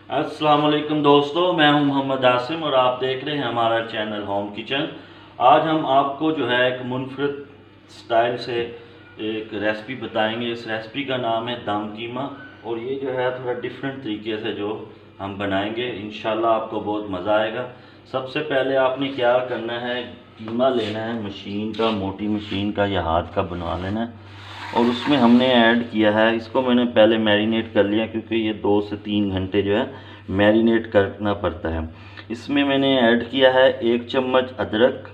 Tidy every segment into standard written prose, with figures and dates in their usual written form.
अस्सलाम वालेकुम दोस्तों, मैं हूं मोहम्मद आसिम और आप देख रहे हैं हमारा चैनल होम किचन। आज हम आपको जो है एक मुनफरद स्टाइल से एक रेसिपी बताएंगे। इस रेसिपी का नाम है दम कीमा और ये जो है थोड़ा डिफरेंट तरीके से जो हम बनाएंगे, इंशाल्लाह आपको बहुत मज़ा आएगा। सबसे पहले आपने क्या करना है, कीमा लेना है मशीन का, मोटी मशीन का या हाथ का बनवा लेना है और उसमें हमने ऐड किया है, इसको मैंने पहले मैरिनेट कर लिया क्योंकि ये 2 से 3 घंटे जो है मैरिनेट करना पड़ता है। इसमें मैंने ऐड किया है 1 चम्मच अदरक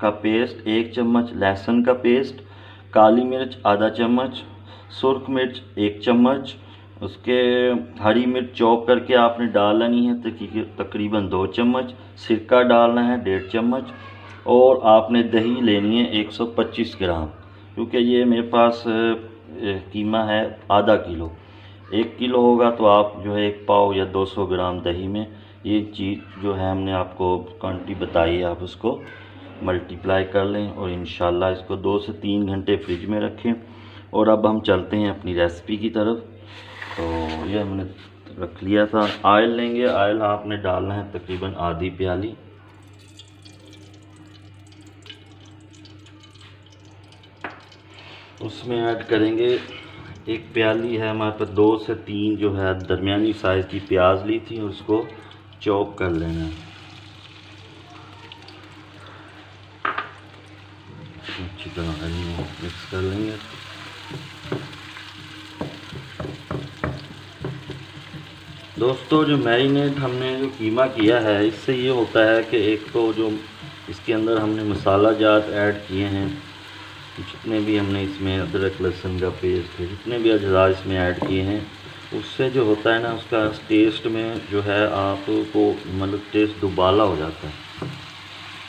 का पेस्ट, 1 चम्मच लहसुन का पेस्ट, काली मिर्च आधा चम्मच, सुर्ख मिर्च 1 चम्मच, उसके हरी मिर्च चॉप करके आपने डालनी है तकरीबन 2 चम्मच, सिरका डालना है 1.5 चम्मच और आपने दही लेनी है 125 ग्राम। क्योंकि ये मेरे पास कीमा है आधा किलो, 1 किलो होगा तो आप जो है 1 पाव या 200 ग्राम दही में ये चीज़ जो है हमने आपको क्वांटिटी बताई है, आप उसको मल्टीप्लाई कर लें और इंशाल्लाह इसको 2 से 3 घंटे फ्रिज में रखें। और अब हम चलते हैं अपनी रेसिपी की तरफ। तो ये हमने रख लिया था। ऑयल लेंगे, ऑयल आपने डालना है तकरीबन आधी प्याली। उसमें ऐड करेंगे 1 प्याली है हमारे पास, 2 से 3 जो है दरमियानी साइज़ की प्याज ली थी, उसको चॉप कर लेना है। अच्छी तरह मिक्स कर लेंगे। दोस्तों, जो मैरिनेट हमने जो कीमा किया है, इससे ये होता है कि एक तो जो इसके अंदर हमने मसाला जात ऐड किए हैं, जितने भी हमने इसमें अदरक लहसुन का पेस्ट है, जितने भी अज़ा इसमें ऐड किए हैं, उससे जो होता है ना उसका टेस्ट में जो है आपको मतलब टेस्ट दुबाला हो जाता है।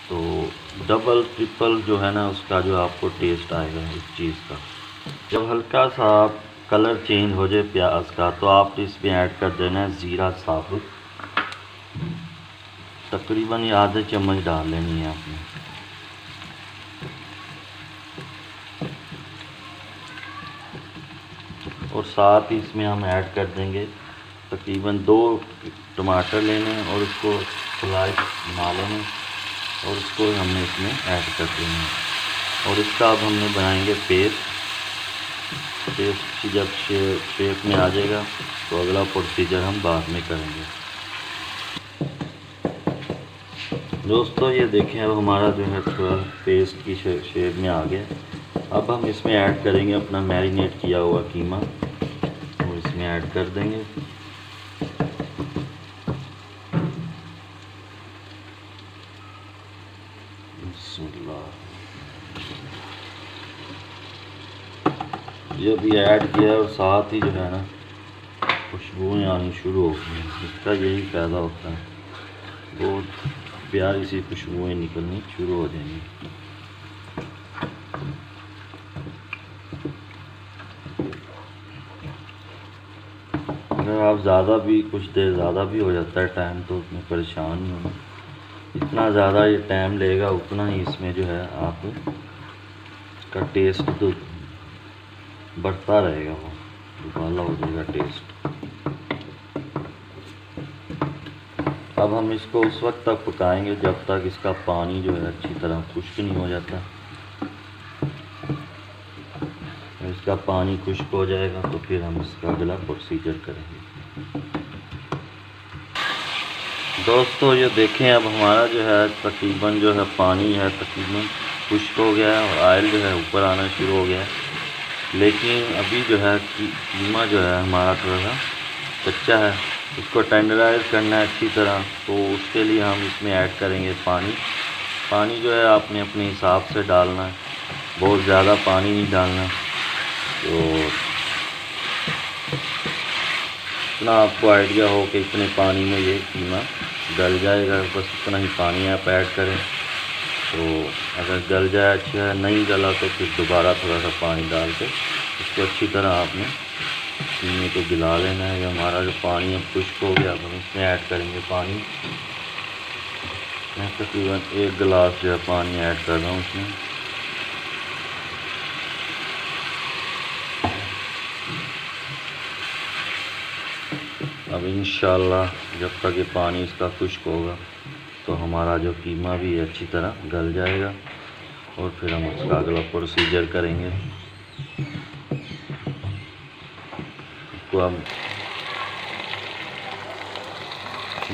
तो डबल ट्रिपल जो है ना उसका जो आपको टेस्ट आएगा इस चीज़ का। जब हल्का सा कलर चेंज हो जाए प्याज का तो आप इसमें ऐड कर देना है ज़ीरा साबुत, तकरीबन ये आधे चम्मच डाल लेनी है आपने। और साथ ही इसमें हम ऐड कर देंगे तकरीबन 2 टमाटर लेने और उसको फ्राई बना लेने और उसको हमने इसमें ऐड कर देना है। और इसका अब हमने बनाएंगे पेस्ट जब शेप में आ जाएगा तो अगला प्रोसीजर हम बाद में करेंगे। दोस्तों, ये देखें अब हमारा जो है थोड़ा पेस्ट की शेप में आ गया। अब हम इसमें ऐड करेंगे अपना मैरिनेट किया हुआ कीमा और इसमें ऐड कर देंगे। ये भी ऐड किया और साथ ही जो है ना खुशबुएँ आनी शुरू हो गई। इसका यही फ़ायदा होता है, बहुत प्यारी सी खुशबुएँ निकलनी शुरू हो जाएंगी। अगर आप ज़्यादा भी कुछ देर ज़्यादा भी हो जाता है टाइम तो उसमें परेशान नहीं होना। जितना ज़्यादा ये टाइम लेगा उतना ही इसमें जो है आप इसका टेस्ट तो बढ़ता रहेगा, वो दुबाला हो जाएगा टेस्ट। अब हम इसको उस वक्त तक पकाएंगे जब तक इसका पानी जो है अच्छी तरह खुश्क नहीं हो जाता। इसका पानी खुश्क हो जाएगा तो फिर हम इसका अगला प्रोसीजर करेंगे। दोस्तों, ये देखें अब हमारा जो है तकरीबन जो है पानी है तकरीबन खुश्क हो गया है और ऑयल जो है ऊपर आना शुरू हो गया है। लेकिन अभी जो है कीमा जो है हमारा थोड़ा सा कच्चा है, इसको टेंडराइज करना है अच्छी तरह। तो उसके लिए हम इसमें ऐड करेंगे पानी। पानी जो है आपने अपने हिसाब से डालना है, बहुत ज़्यादा पानी नहीं डालना। तो इतना आपको आइडिया हो कि इतने पानी में ये कीमा गल जाएगा, बस इतना ही पानी आप ऐड करें। तो अगर गल जाए अच्छा है, नहीं गला तो फिर दोबारा थोड़ा सा पानी डाल के इसको अच्छी तरह आपने कीमे को गिला लेना है। ये हमारा जो पानी अब खुश्क हो गया, अब हम इसमें ऐड करेंगे पानी। मैं तकरीबन 1 गिलास जो है पानी ऐड कर रहा हूँ इसमें। अब इंशाल्लाह जब तक ये पानी इसका खुश्क होगा तो हमारा जो कीमा भी अच्छी तरह गल जाएगा और फिर हम उसका अगला प्रोसीजर करेंगे। तो अब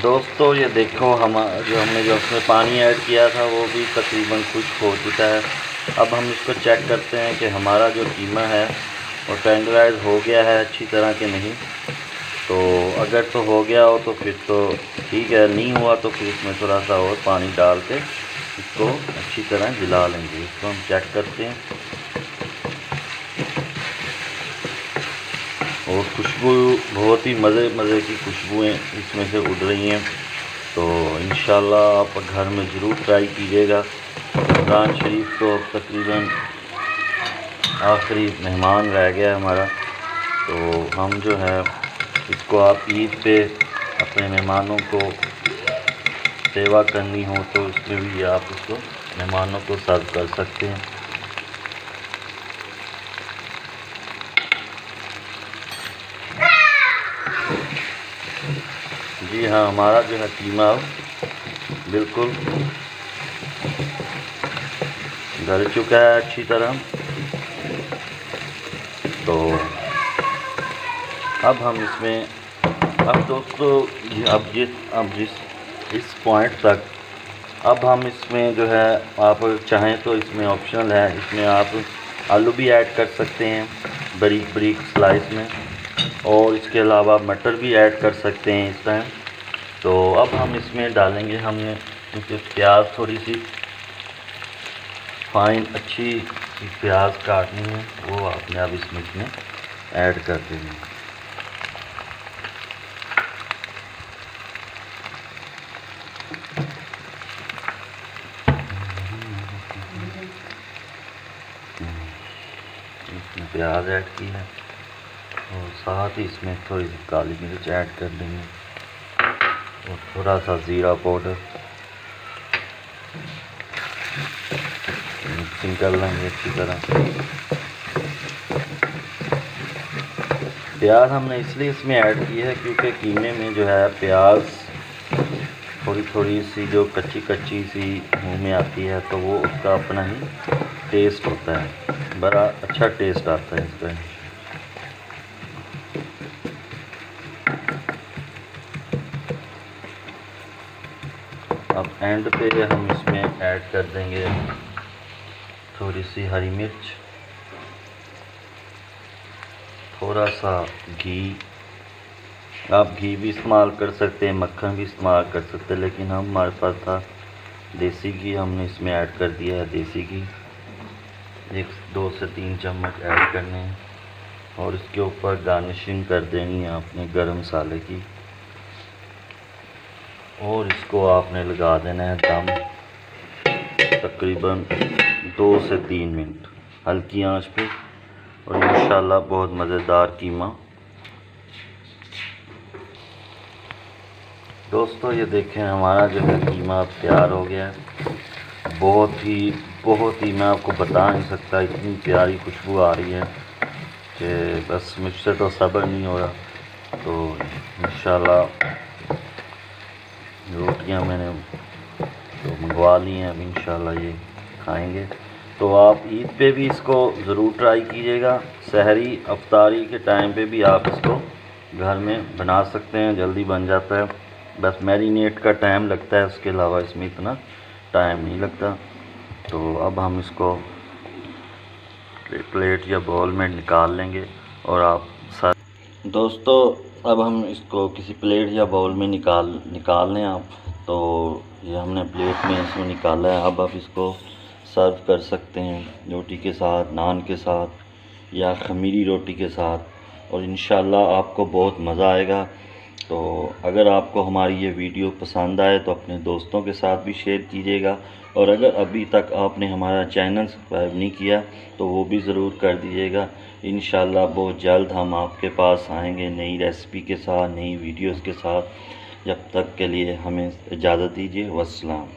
दोस्तों ये देखो हमने जो उसमें पानी ऐड किया था वो भी तकरीबन खुश्क हो चुका है। अब हम इसको चेक करते हैं कि हमारा जो कीमा है वो टेंडराइज हो गया है अच्छी तरह के नहीं। तो अगर तो हो गया हो तो फिर तो ठीक है, नहीं हुआ तो फिर इसमें थोड़ा सा और पानी डाल के इसको अच्छी तरह हिला लेंगे। इसको हम चेक करते हैं और खुशबू बहुत ही मज़े की खुशबुएँ इसमें से उड़ रही हैं। तो इंशाल्लाह आप घर में ज़रूर ट्राई कीजिएगा। रमज़ान शरीफ तो अब तकरीबन आखिरी मेहमान रह गया हमारा, तो हम जो है इसको आप ईद पे अपने मेहमानों को सेवा करनी हो तो इसमें भी आप इसको मेहमानों को सर्व कर सकते हैं। जी हाँ, हमारा जो है कीमा बिल्कुल गल चुका है अच्छी तरह। तो अब हम इसमें दोस्तों इस पॉइंट तक अब हम इसमें जो है आप चाहें तो इसमें ऑप्शनल है, इसमें आप आलू भी ऐड कर सकते हैं बारीक बारीक स्लाइस में, और इसके अलावा मटर भी ऐड कर सकते हैं इस टाइम। तो अब हम इसमें डालेंगे, हमने क्योंकि प्याज थोड़ी सी फाइन अच्छी प्याज काटनी है वो आपने अब इसमें ऐड कर देंगे। इसमें प्याज ऐड की है और साथ ही इसमें थोड़ी सी काली मिर्च ऐड कर देंगे और थोड़ा सा ज़ीरा पाउडर मिक्सिंग कर लेंगे अच्छी तरह। प्याज हमने इसलिए इसमें ऐड की है क्योंकि कीमे में जो है प्याज थोड़ी सी जो कच्ची सी मुंह में आती है तो वो उसका अपना ही टेस्ट होता है, बड़ा अच्छा टेस्ट आता है इसका। अब एंड पे हम इसमें ऐड कर देंगे थोड़ी सी हरी मिर्च, थोड़ा सा घी। आप घी भी इस्तेमाल कर सकते हैं, मक्खन भी इस्तेमाल कर सकते हैं, लेकिन हमारे पास था देसी घी, हमने इसमें ऐड कर दिया है देसी घी। 2 से 3 चम्मच ऐड करने हैं और इसके ऊपर गार्निशिंग कर देनी है आपने गरम मसाले की, और इसको आपने लगा देना है दम तकरीबन 2 से 3 मिनट हल्की आंच पे, और इंशाल्लाह बहुत मज़ेदार कीमा। दोस्तों ये देखें हमारा जो है कीमा अब तैयार हो गया है। बहुत ही मैं आपको बता नहीं सकता, इतनी प्यारी खुशबू आ रही है कि बस मुझसे तो सब्र नहीं हो रहा। तो इंशाल्लाह रोटियां मैंने तो मंगवा ली हैं, अब इंशाल्लाह ये खाएंगे। तो आप ईद पे भी इसको ज़रूर ट्राई कीजिएगा। सहरी अफ्तारी के टाइम पे भी आप इसको घर में बना सकते हैं, जल्दी बन जाता है, बस मैरिनेट का टाइम लगता है, उसके अलावा इसमें इतना टाइम नहीं लगता। तो अब हम इसको प्लेट या बाउल में निकाल लेंगे और आप साथ दोस्तों अब हम इसको किसी प्लेट या बाउल में निकाल लें आप। तो ये हमने प्लेट में इसमें निकाला है। अब आप इसको सर्व कर सकते हैं रोटी के साथ, नान के साथ या खमीरी रोटी के साथ, और इंशाल्लाह आपको बहुत मज़ा आएगा। तो अगर आपको हमारी ये वीडियो पसंद आए तो अपने दोस्तों के साथ भी शेयर कीजिएगा, और अगर अभी तक आपने हमारा चैनल सब्सक्राइब नहीं किया तो वो भी ज़रूर कर दीजिएगा। इंशाल्लाह बहुत जल्द हम आपके पास आएंगे नई रेसिपी के साथ, नई वीडियोस के साथ। जब तक के लिए हमें इजाज़त दीजिए। वस्सलाम।